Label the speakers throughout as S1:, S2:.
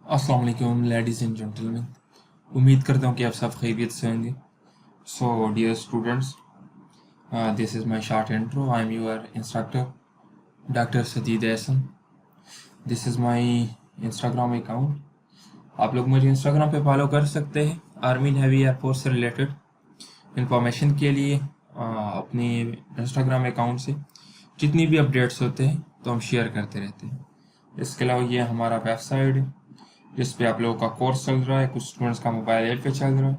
S1: अस्सलाम वालेकुम ladies and gentleman. उम्मीद करता हूँ कि आप सब खैरियत से होंगे। So dear students, this is my short intro. I am your instructor doctor Sadeed Ehsan. This is my Instagram account. आप लोग मुझे इंस्टाग्राम पे फॉलो कर सकते हैं आर्मी नेवी एयरफोर्स से रिलेटेड इंफॉर्मेशन के लिए। अपनी इंस्टाग्राम अकाउंट से जितनी भी अपडेट्स होते हैं तो हम शेयर करते रहते हैं। इसके अलावा ये हमारा वेबसाइट है जिस पे आप लोगों का कोर्स चल रहा है, कुछ स्टूडेंट्स का मोबाइल ऐप पे चल रहा है।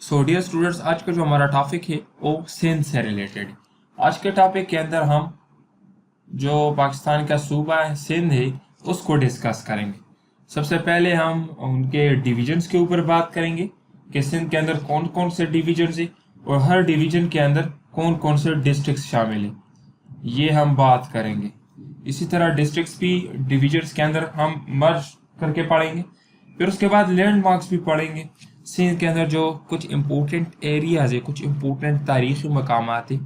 S1: सो डियर स्टूडेंट्स, आज का जो हमारा टॉपिक है वो सिंध से रिलेटेड है। आज के टॉपिक के अंदर हम जो पाकिस्तान का सूबा है सिंध है उसको डिस्कस करेंगे। सबसे पहले हम उनके डिवीजन्स के ऊपर बात करेंगे कि सिंध के अंदर कौन कौन से डिवीजन्स है और हर डिवीजन के अंदर कौन कौन से डिस्ट्रिक्ट शामिल है, ये हम बात करेंगे। इसी तरह डिस्ट्रिक्ट्स भी डिवीजन्स के अंदर हम मर्ज करके पढ़ेंगे। फिर उसके बाद लैंडमार्क्स भी पढ़ेंगे। सिंध के अंदर जो कुछ इम्पोर्टेंट एरियाज है, कुछ इम्पोर्टेंट तारीखी मकामात है,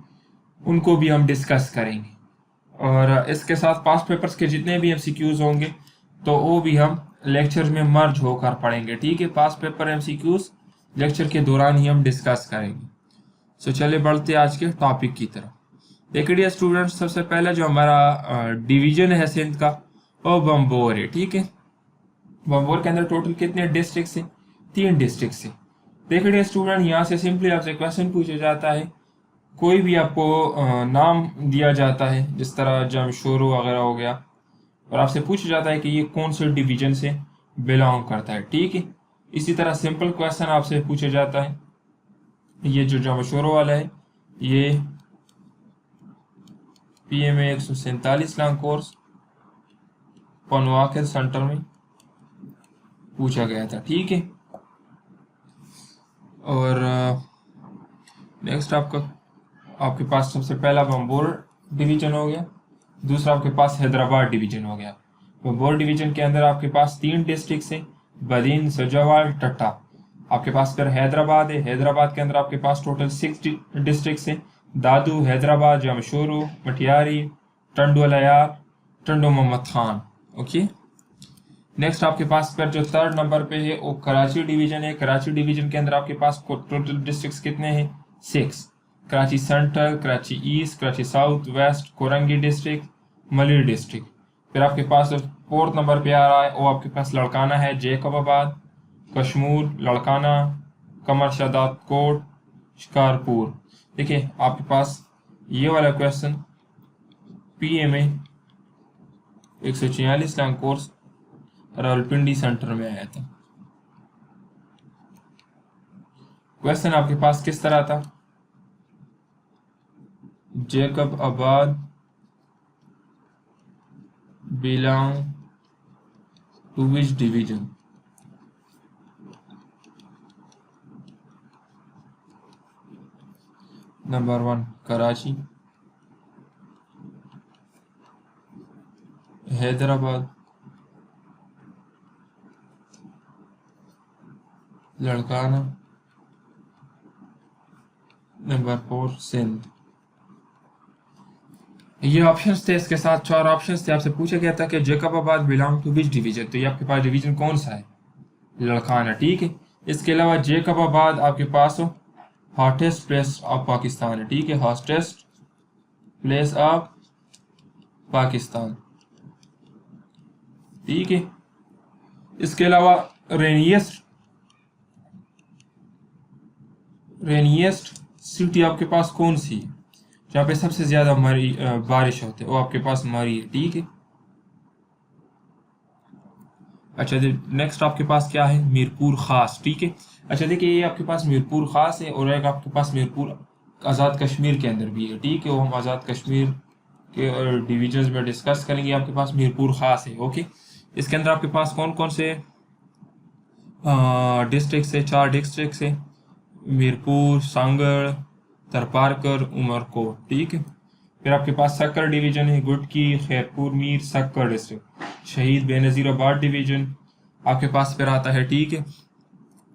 S1: उनको भी हम डिस्कस करेंगे। और इसके साथ पास्ट पेपर्स के जितने भी एमसीक्यूज होंगे तो वो भी हम लेक्चर में मर्ज होकर पढ़ेंगे। ठीक है, पास्ट पेपर एमसीक्यूज लेक्चर के दौरान ही हम डिस्कस करेंगे। सो चले बढ़ते आज के टॉपिक की तरफ। देखिए डियर स्टूडेंट्स, सबसे पहले जो हमारा डिवीजन है सिंध का वो बम्बोर है। ठीक है, बम्बोर के अंदर टोटल कितने डिस्ट्रिक्ट हैं? 3 डिस्ट्रिक्ट हैं। देखिए डियर स्टूडेंट, यहाँ से सिंपली आपसे क्वेश्चन पूछा जाता है, कोई भी आपको नाम दिया जाता है जिस तरह जमशोरो वगैरह हो गया, और आपसे पूछा जाता है कि ये कौन से डिवीजन से बिलोंग करता है। ठीक है, इसी तरह सिंपल क्वेश्चन आपसे पूछा जाता है, ये जो जमशोरो वाला है ये PMA 147 लॉन्ग कोर्स पनवाकर सेंटर में पूछा गया था। ठीक है, और नेक्स्ट आपके पास सबसे पहला बम्बोर डिवीजन हो गया, दूसरा आपके पास हैदराबाद डिवीजन हो गया। बम्बोर डिवीजन के अंदर आपके पास 3 डिस्ट्रिक्ट हैं, बदीन, सजावाल, टट्टा। आपके पास फिर हैदराबाद है, हैदराबाद के अंदर आपके पास टोटल 6 डिस्ट्रिक्ट हैं, दादू, हैदराबाद, जमशोरो, मटियारी, टंडो अलायार, टंडो मोहम्मद खान। ओके, नेक्स्ट आपके पास फिर जो 3rd नंबर पे है वो कराची डिवीजन है। कराची डिवीजन के अंदर आपके पास टोटल डिस्ट्रिक्ट्स कितने हैं? 6। Karachi central, Karachi east, Karachi south west, Korangi district, Malir district. फिर आपके पास 4th नंबर पे आ रहा है वो आपके पास लड़काना है, जैकबाबाद, कश्मीर, लड़काना, कमर शदात कोट, शिकारपुर। देखिए आपके पास ये वाला question PMA 146 long course Rawalpindi centre में आया था। क्वेश्चन आपके पास किस तरह था? Jacobabad belong to which division? Number 1 Karachi, Hyderabad, Larkana, number 4 Sindh. ये ऑप्शंस थे, इसके साथ 4 ऑप्शंस थे। आपसे पूछा गया था कि Jacobabad belong to which division, तो ये आपके पास डिवीजन कौन सा है? लड़काना। ठीक है, इसके अलावा जैकबाबाद आपके पास हॉटेस्ट प्लेस ऑफ पाकिस्तान है। ठीक है, हॉटेस्ट प्लेस ऑफ पाकिस्तान। ठीक है, इसके अलावा रेनिएस्ट सिटी आपके पास कौन सी है जहाँ पे सबसे ज्यादा बारिश होते है? वो आपके पास मरी है। ठीक है, अच्छा नेक्स्ट आपके पास क्या है? मीरपुर खास। ठीक है, अच्छा देखिए ये आपके पास मीरपुर खास है और एक आपके पास मीरपुर आज़ाद कश्मीर के अंदर भी है। ठीक है, वो हम आज़ाद कश्मीर के डिविजन्स में डिस्कस करेंगे। आपके पास मीरपुर खास है। ओके, इसके अंदर आपके पास कौन कौन से डिस्ट्रिक्ट है? 4 डिस्ट्रिक्ट है, मीरपुर, सांगड़, तरपारकर, उमरकोट। ठीक है, फिर आपके पास सक्कर डिवीजन है, गुटकी, खैरपुर मीर, सक्कर डिस्ट्रिक्ट। शहीद बेनज़ीराबाद डिवीजन आपके पास फिर आता है। ठीक है,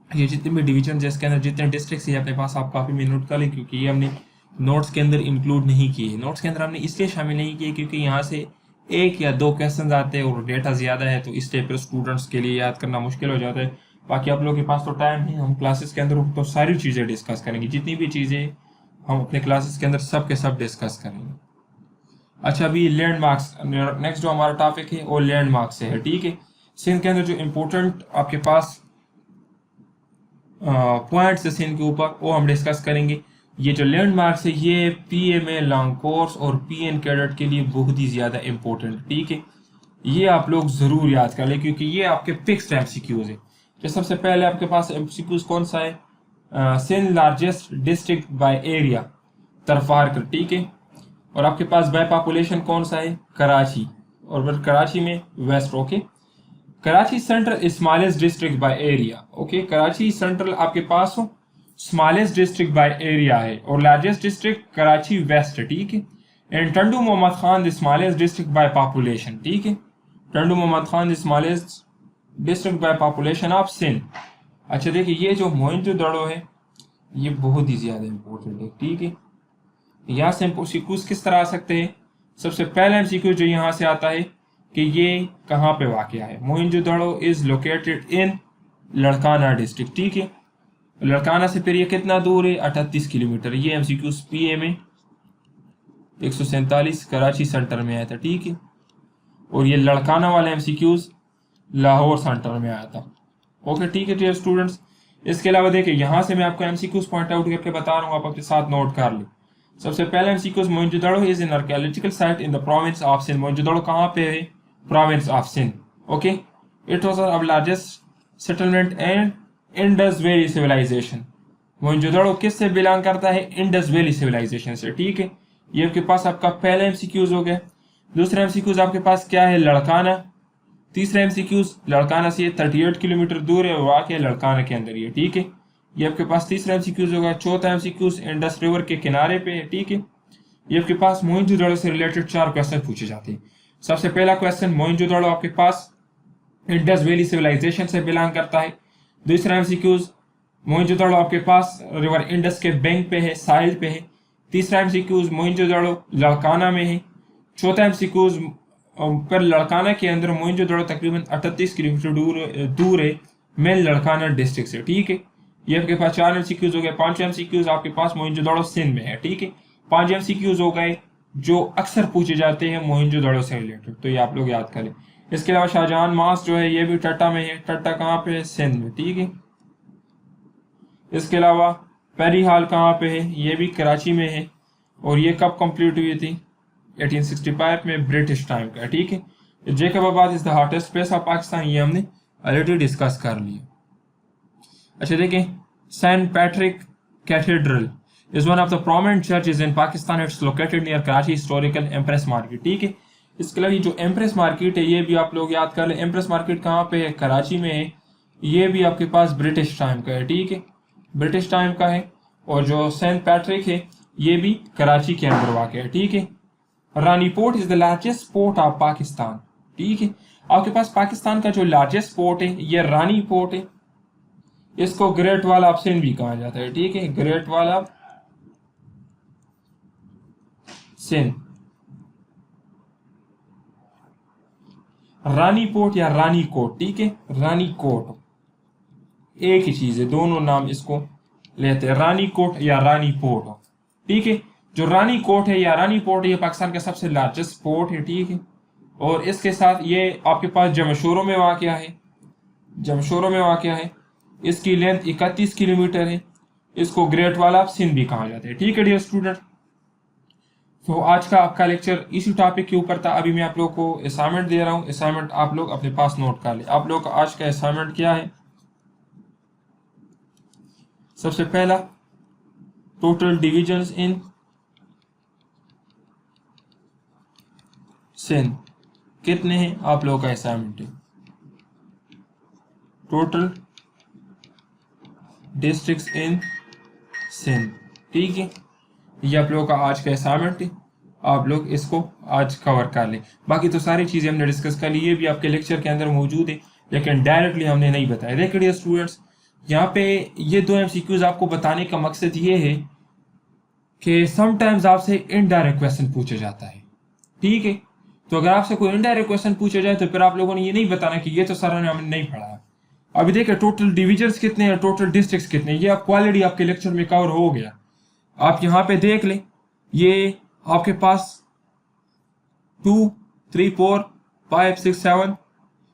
S1: ये जितने भी डिवीजन जिसके अंदर जितने डिस्ट्रिक्ट है अपने पास आप काफ़ी में नोट कर लें, क्योंकि ये हमने नोट्स के अंदर इंक्लूड नहीं किए। नोट्स के अंदर हमने इसलिए शामिल नहीं किए क्योंकि यहाँ से एक या दो क्वेश्चन आते हैं और डेटा ज़्यादा है, तो इसलिए फिर स्टूडेंट्स के लिए याद करना मुश्किल हो जाता है। बाकी आप लोगों के पास तो टाइम है, हम क्लासेस के अंदर तो सारी चीज़ें डिस्कस करेंगे, जितनी भी चीज़ें हम अपने क्लासेस के अंदर सब के सब डिस्कस करेंगे। अच्छा, अभी लैंडमार्क्स, नेक्स्ट जो हमारा टॉपिक है वो लैंडमार्क से है, ठीक है। सिंध के अंदर जो इम्पोर्टेंट आपके पास पॉइंट्स है सिंध के ऊपर, वो हम डिस्कस करेंगे। ये जो लैंडमार्क्स है ये पीएमए लॉन्ग कोर्स और पीएन कैडेट के लिए बहुत ही ज़्यादा इम्पोर्टेंट, ठीक है। ये आप लोग ज़रूर याद कर लें, क्योंकि ये आपके फिक्स्ड एमसीक्यूज है। तो सबसे पहले आपके पास एमसीक्यूज कौन सा है? Sindh largest district by area, तरफार कर, ठीक है। और आपके पास बाय पॉपुलेशन कौन सा है? कराची, और फिर कराची में west, okay. Karachi central smallest district by area, okay. Karachi central आपके पास स्मॉलेस्ट डिस्ट्रिक्ट बाय एरिया है, और लार्जेस्ट डिस्ट्रिक्ट कराची वेस्ट है, ठीक है। And Tando Muhammad Khan the smallest district by population, ठीक है। Tando Muhammad Khan the smallest district by population of Sindh. अच्छा देखिए, ये जो मोइंजोदड़ो है ये बहुत ही ज़्यादा इंपॉर्टेंट है, ठीक है। यहाँ से एमसीक्यूज किस तरह आ सकते हैं? सबसे पहला एमसीक्यू जो यहाँ से आता है कि ये कहाँ पे वाक़या है। Mohenjodaro is located in Larkana district, ठीक है। लड़काना से फिर ये कितना दूर है? 38 किलोमीटर। ये एमसीक्यूज पीए में 147 कराची सेंटर में आया था, ठीक है। और ये लड़काना वाला एमसीक्यूज लाहौर सेंटर में आया था, ओके, ठीक है डियर स्टूडेंट्स। इसके अलावा देखिए, यहाँ से मैं आपको एमसीक्यूज पॉइंट आउट करके बता रहा हूँ, आप अपने साथ नोट कर लें। सबसे पहला MCQs, Mohenjodaro is an archaeological site in the province of Sindh. Mohenjodaro कहाँ पे है? Province of Sindh, okay. It was our largest settlement and Indus valley civilization. Mohenjodaro किस से बिलोंग करता है? इंडस वैली सिविलाइजेशन से, ठीक है। ये आपके पास आपका पहला एमसीक्यूज हो गया। दूसरा एमसीक्यूज आपके पास क्या है? लड़काना। तीसरा एमसीक्यूज, लड़काना से 38 किलोमीटर दूर है, वाक़ लड़काना के अंदर ये, ठीक है। ये आपके पास तीसरा एमसीक्यूज होगा। चौथा एमसीक्यूज इंडस रिवर के किनारे पे है, ठीक है। ये आपके पास मोइंजोदड़ो से रिलेटेड 4 क्वेश्चन पूछे जाते हैं। सबसे पहला क्वेश्चन, मोइंजोदड़ो आपके पास इंडस वैली सिविलाइजेशन से बिलोंग करता है। दूसरा एमसीक्यूज, मोइंजोदड़ो आपके पास रिवर इंडस के बैंक पे है, साहिल पे है। तीसरा एमसीक्यूज, मोइंजोदड़ो लड़काना में है। चौथा एमसीक्यूज, पर लड़काना के अंदर मोइंजोदड़ो तकरीबन 38 किलोमीटर दूर है मेन लड़काना डिस्ट्रिक्ट से, ठीक है। ये आपके पास 4 एमसीक्यूज हो गए। 5 एमसीक्यूज आपके पास मोइंजोदड़ो सिंध में है, ठीक है। 5 एमसीक्यूज हो गए जो अक्सर पूछे जाते हैं मोइंजोदड़ो से रिलेटेड, तो ये आप लोग याद करें। इसके अलावा शाहजहां मास जो है ये भी टट्टा में है। टट्टा कहाँ पे है? सिंध में, ठीक है। इसके अलावा पेरी हाल कहाँ पे है? ये भी कराची में है। और ये कब कंप्लीट हुई थी? 1865 में, ब्रिटिश टाइम का, ठीक है। Jacobabad is the hottest place of Pakistan, ये हमने ऑलरेडी डिस्कस कर लिया। अच्छा देखें, Saint Patrick Cathedral is one of the prominent churches in Pakistan. It's located near Karachi historical Empress Market, ठीक है। इसके अलावा जो एम्प्रेस मार्केट है ये भी आप लोग याद कर लें। एम्प्रेस मार्केट कहाँ पे है? कराची में है। ये भी आपके पास ब्रिटिश टाइम का है, ठीक है, ब्रिटिश टाइम का है। और जो सेंट पैट्रिक है ये भी कराची के अंदर वाक़ है, ठीक है। रानी port is the largest port of Pakistan, ठीक है। आपके पास पाकिस्तान का जो लार्जेस्ट पोर्ट है ये रानी पोर्ट है। इसको ग्रेट वाल ऑफ सिंध भी कहा जाता है, ठीक है, great wall of Sindh. Rani port या रानी कोट, ठीक है, रानी कोट एक ही चीज है, दोनों नाम इसको लेते हैं, रानी कोट या रानी पोर्ट, ठीक है। जो रानी कोट है या रानी पोर्ट, ये पाकिस्तान का सबसे लार्जेस्ट पोर्ट है, ठीक है। और इसके साथ ये आपके पास जमशोरों में वाक़या है, जमशोरों में वाक़या है। इसकी लेंथ 31 किलोमीटर है। इसको ग्रेट वाल ऑफ सिंध भी कहा जाता है, ठीक है डियर स्टूडेंट। तो आज का आपका लेक्चर इसी टॉपिक के ऊपर था। अभी मैं आप लोग को असाइनमेंट दे रहा हूँ, असाइनमेंट आप लोग अपने पास नोट कर ले। आप लोग का आज का असाइनमेंट क्या है? सबसे पहला, टोटल डिविजन्स इन सिंध कितने हैं? आप लोगों का असाइनमेंट है टोटल डिस्ट्रिक्ट्स इन सिंध, ठीक है। ये आप लोगों का आज का असाइनमेंट है, आप लोग इसको आज कवर कर लें। बाकी तो सारी चीज़ें हमने डिस्कस कर ली, ये भी आपके लेक्चर के अंदर मौजूद है, लेकिन डायरेक्टली हमने नहीं बताया। देखिए डियर स्टूडेंट्स, यहाँ पे ये 2 MCQs आपको बताने का मकसद ये है कि समटाइम्स आपसे इनडायरेक्ट क्वेश्चन पूछा जाता है, ठीक है। तो अगर आपसे कोई इनडायरेक्ट क्वेश्चन पूछा जाए तो फिर आप लोगों ने ये नहीं बताना कि ये तो सर ने हमने नहीं पढ़ा है। अभी देखिए टोटल डिविजन्स कितने हैं, टोटल डिस्ट्रिक्ट्स कितने हैं, ये आप क्वालिटी आपके लेक्चर में कवर हो गया। आप यहाँ पे देख लें, ये आपके पास 2 3 4 5 6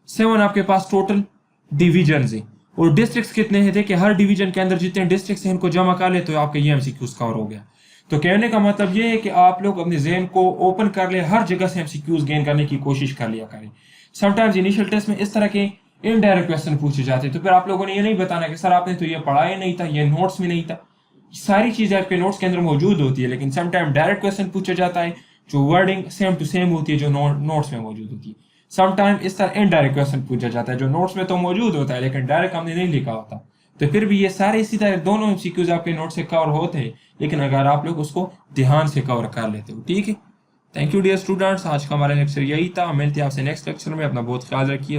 S1: 7 आपके पास टोटल डिवीजन है। और डिस्ट्रिक्ट्स कितने हैं, देखिए हर डिवीजन के अंदर जितने डिस्ट्रिक्ट्स हैं इनको जमा कर ले तो आपका ये एमसीक्यूज कवर हो गया। तो कहने का मतलब ये है कि आप लोग अपने जहन को ओपन कर ले, हर जगह से एमसीक्यूज गेन करने की कोशिश कर लिया करें। समटाइम्स इनिशियल टेस्ट में इस तरह के इनडायरेक्ट क्वेश्चन पूछे जाते हैं, तो फिर आप लोगों ने ये नहीं बताना कि सर आपने तो ये पढ़ा ही नहीं था, ये नोट्स में नहीं था। सारी चीजें आपके नोट्स के अंदर मौजूद होती है, लेकिन समटाइम डायरेक्ट क्वेश्चन पूछा जाता है जो वर्डिंग सेम टू सेम होती है जो नोट्स में मौजूद होती है। समटाइम इस तरह इनडायरेक्ट क्वेश्चन पूछा जाता है जो नोट्स में तो मौजूद होता है लेकिन डायरेक्ट हमने नहीं लिखा होता। तो फिर भी ये सारे इसी तरह दोनों एमसीक्यूज आपके नोट से कवर होते हैं, लेकिन अगर आप लोग उसको ध्यान से कवर कर लेते हो। ठीक है, थैंक यू डियर स्टूडेंट्स, आज का हमारा लेक्चर यही था। मिलते हैं आपसे नेक्स्ट लेक्चर में, अपना बहुत ख्याल रखिए।